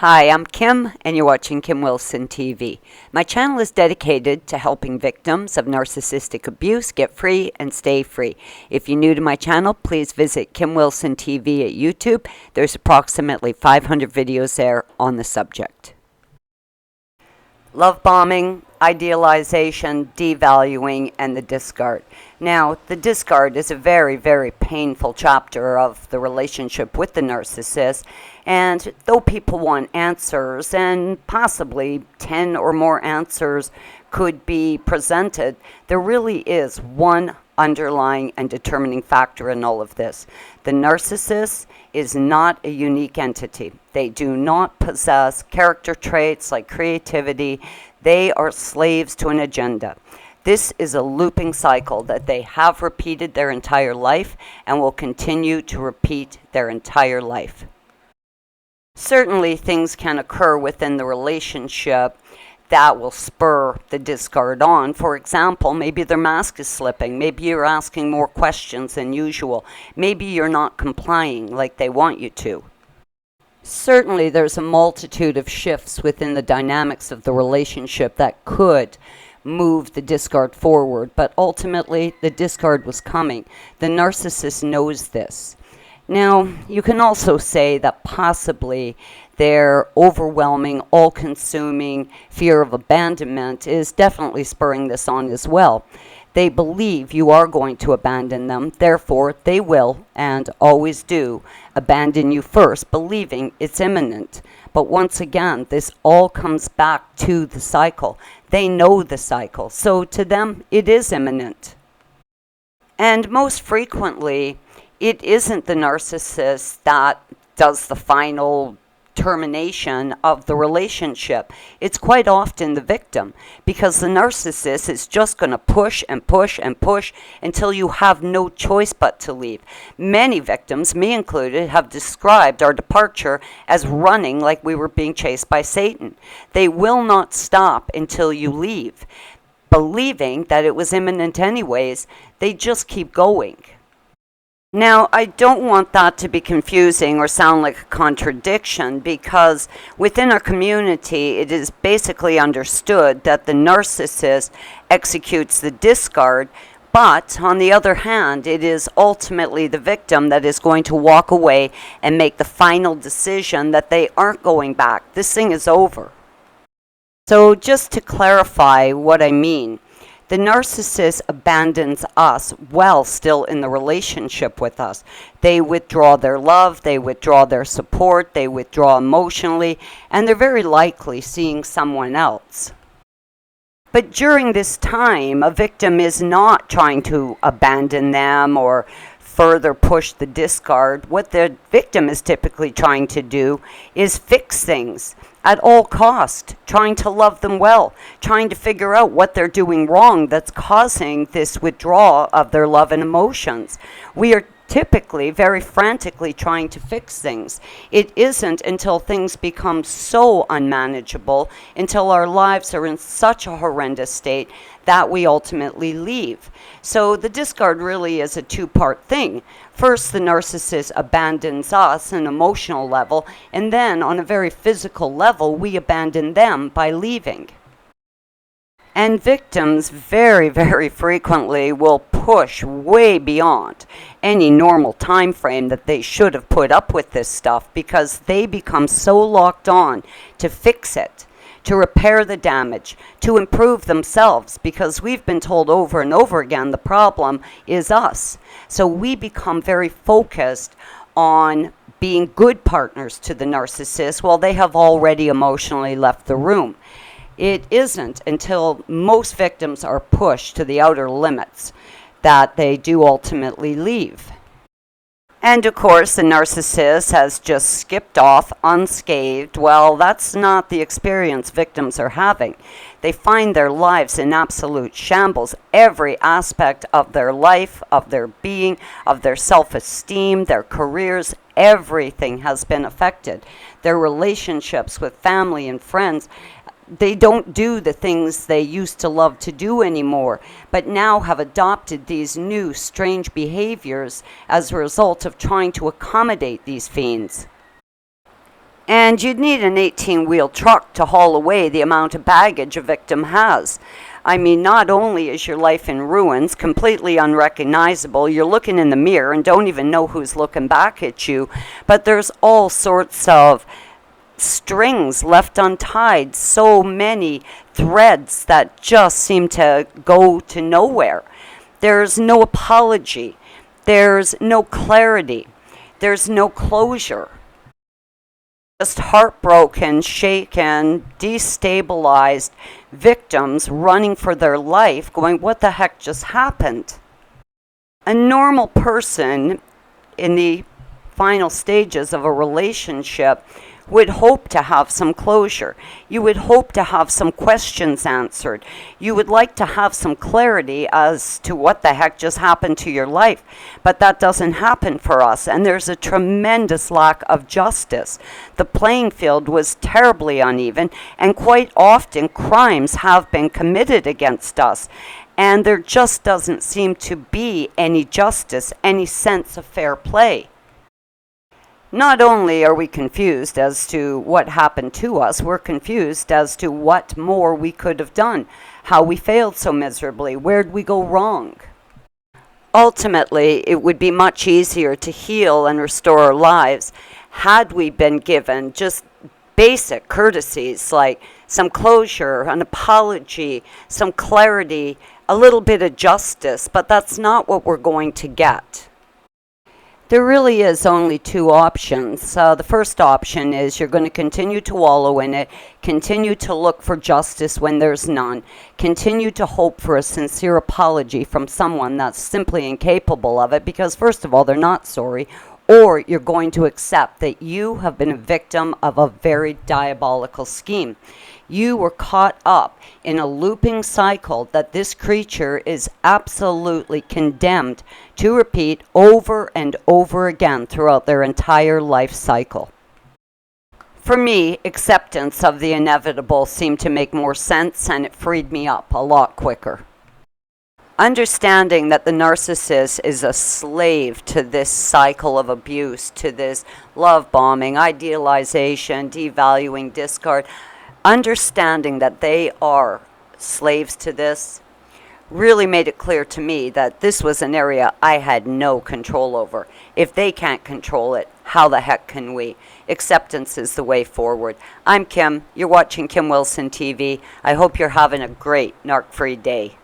Hi, I'm Kim, and you're watching Kim Wilson TV. My channel is dedicated to helping victims of narcissistic abuse get free and stay free. If you're new to my channel, please visit Kim Wilson TV at YouTube. There's approximately 500 videos there on the subject. Love bombing, idealization, devaluing, and the discard. Now, the discard is a very, very painful chapter of the relationship with the narcissist, and though people want answers, and possibly 10 or more answers could be presented, there really is one underlying and determining factor in all of this. The narcissist is not a unique entity. They do not possess character traits like creativity. They are slaves to an agenda. This is a looping cycle that they have repeated their entire life and will continue to repeat their entire life. Certainly, things can occur within the relationship that will spur the discard on. For example, maybe their mask is slipping. Maybe you're asking more questions than usual. Maybe you're not complying like they want you to. Certainly, there's a multitude of shifts within the dynamics of the relationship that could move the discard forward, but ultimately, the discard was coming. The narcissist knows this. Now, you can also say that possibly their overwhelming, all-consuming fear of abandonment is definitely spurring this on as well. They believe you are going to abandon them, therefore they will, and always do, abandon you first, believing it's imminent. But once again, this all comes back to the cycle. They know the cycle, so to them it is imminent. And most frequently, it isn't the narcissist that does the final termination of the relationship. It's quite often the victim, because the narcissist is just going to push and push and push until you have no choice but to leave. Many victims, me included, have described our departure as running like we were being chased by Satan. They will not stop until you leave. Believing that it was imminent anyways, they just keep going. Now, I don't want that to be confusing or sound like a contradiction, because within our community, it is basically understood that the narcissist executes the discard, but on the other hand, it is ultimately the victim that is going to walk away and make the final decision that they aren't going back. This thing is over. So just to clarify what I mean, the narcissist abandons us while still in the relationship with us. They withdraw their love, they withdraw their support, they withdraw emotionally, and they're very likely seeing someone else. But during this time, a victim is not trying to abandon them or further push the discard. What the victim is typically trying to do is fix things at all cost, trying to love them well, trying to figure out what they're doing wrong that's causing this withdrawal of their love and emotions. We are typically very frantically trying to fix things. It isn't until things become so unmanageable, until our lives are in such a horrendous state, that we ultimately leave. So the discard really is a two-part thing. First, the narcissist abandons us on an emotional level, and then on a very physical level, we abandon them by leaving. And victims very, very frequently will push way beyond any normal time frame that they should have put up with this stuff, because they become so locked on to fix it, to repair the damage, to improve themselves, because we've been told over and over again the problem is us. So we become very focused on being good partners to the narcissist while they have already emotionally left the room. It isn't until most victims are pushed to the outer limits that they do ultimately leave. And of course, the narcissist has just skipped off unscathed. Well, that's not the experience victims are having. They find their lives in absolute shambles. Every aspect of their life, of their being, of their self-esteem, their careers, everything has been affected. Their relationships with family and friends, they don't do the things they used to love to do anymore, but now have adopted these new strange behaviors as a result of trying to accommodate these fiends. And you'd need an 18-wheel truck to haul away the amount of baggage a victim has. I mean, not only is your life in ruins, completely unrecognizable, you're looking in the mirror and don't even know who's looking back at you, but there's all sorts of strings left untied, so many threads that just seem to go to nowhere. There's no apology, there's no clarity, there's no closure. Just heartbroken, shaken, destabilized victims running for their life, going, what the heck just happened? A normal person in the final stages of a relationship would hope to have some closure. You would hope to have some questions answered. You would like to have some clarity as to what the heck just happened to your life. But that doesn't happen for us, and there's a tremendous lack of justice. The playing field was terribly uneven, and quite often crimes have been committed against us. And there just doesn't seem to be any justice, any sense of fair play. Not only are we confused as to what happened to us, we're confused as to what more we could have done, how we failed so miserably, where'd we go wrong. Ultimately, it would be much easier to heal and restore our lives had we been given just basic courtesies like some closure, an apology, some clarity, a little bit of justice, but that's not what we're going to get. There really is only two options. The first option is you're going to continue to wallow in it, continue to look for justice when there's none, continue to hope for a sincere apology from someone that's simply incapable of it because, first of all, they're not sorry, or you're going to accept that you have been a victim of a very diabolical scheme. You were caught up in a looping cycle that this creature is absolutely condemned to repeat over and over again throughout their entire life cycle. For me, acceptance of the inevitable seemed to make more sense, and it freed me up a lot quicker. Understanding that the narcissist is a slave to this cycle of abuse, to this love bombing, idealization, devaluing, discard, understanding that they are slaves to this really made it clear to me that this was an area I had no control over. If they can't control it, how the heck can we? Acceptance is the way forward. I'm Kim. You're watching Kim Wilson TV. I hope you're having a great narc-free day.